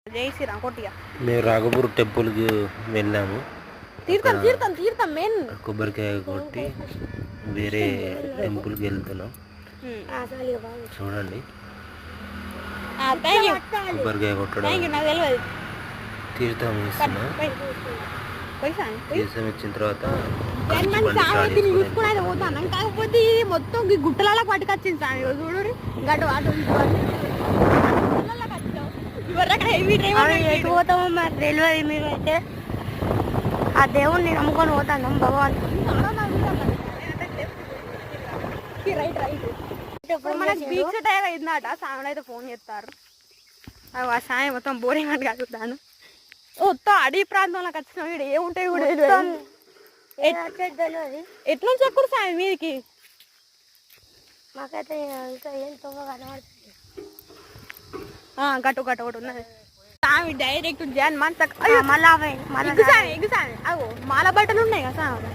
జై శ్రీరామ్ కొట్టిగా మేము రాఘపూర్ టెంపుల్కి వెళ్ళాము. తీర్థం మెయిన్ కొబ్బరికాయ కొట్టి వేరే టెంపుల్కి వెళ్తున్నాం. చూడండి కొబ్బరికాయ కొట్టడం తీర్థం ఇస్తున్నాం. తీర్థం ఇచ్చిన తర్వాత కాకపోతే మొత్తం గుట్టలలో పట్టుకొచ్చింది సామి చూడు గటు అటు ఎటు పోతామో మరి తెలియదు. మేమైతే ఆ దేవుణ్ణి నమ్ముకొని పోతాం భగవాన్. మనకి బీచ్ టైం అయిందట. సామెను అయితే ఫోన్ చేస్తారు. ఆ సాయం మొత్తం బోరింగ్ అని కలుగుతాను. మొత్తం అడవి ప్రాంతంలోకి వచ్చిన వీడు ఏముంటాయి కూడా ఎట్లుంచి ఎప్పుడు సాయం మీదికి మాకైతే గట్టు ఒకటి ఉన్నది. సామి డైరెక్ట్ జాన్ మళ్ళీ అగో మాల బట్టలు ఉన్నాయి కదా సామి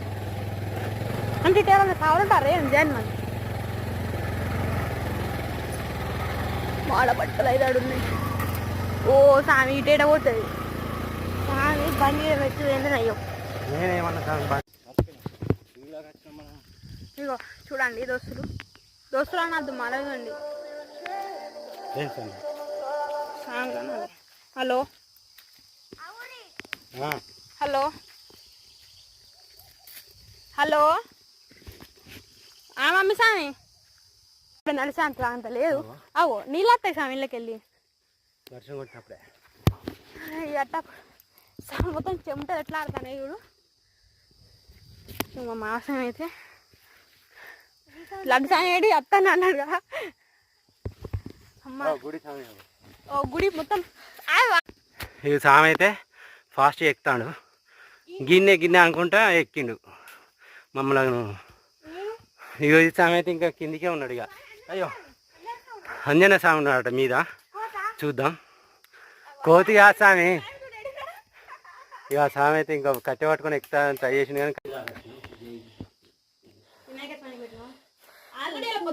అంటే ఇటేమన్నా కావాలంటారా ఏం జాన్ మన మాల బట్టలు అయితే ఉన్నాయి. ఓ సామి ఇటేట పోతుంది. సామి బండి పెట్టి వెళ్ళినయ్యో. ఇగో చూడండి దోస్తులు అన్నద్దు మలదండి. హలో హలో హలో మమ్మీ సామి ఇప్పుడు నడిసా అంత లేదు. అవో నీళ్ళు వస్తాయి సామి ఇళ్ళకి వెళ్ళి అట్ట మొత్తం చెమట ఎట్లా ఆడతానే చూడు. మా మాసం అయితే లడ్డు సామి ఏడి వస్తాను అన్నాడు కదా. అమ్మ గుడి మొత్తం ఇది సామి అయితే ఫాస్ట్ ఎక్కుతాడు. గిన్నె అనుకుంటా ఎక్కిండు మమ్మల్ని. ఇగో ఈ సామి అయితే ఇంకా కిందికే ఉన్నాడు. ఇక అయ్యో అంజన సామి ఉన్నాడట మీద. చూద్దాం. కోతి కాదు సామి. ఇక సామి అయితే ఇంకా కట్టె పట్టుకొని ఎక్కుతా ట్రై చేసింది. కానీ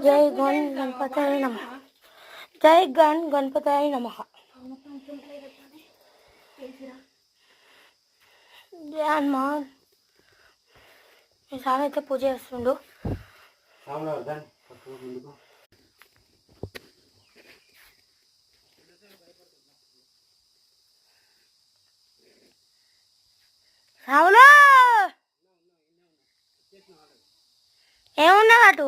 జై గణ్ గణపతాయ నమః. జై గణ్ గణపతాయ నమః. జై హనుమాన్. ఈ సామి అయితే పూజ చేస్తుండు. సాములు ఏమున్నది అటు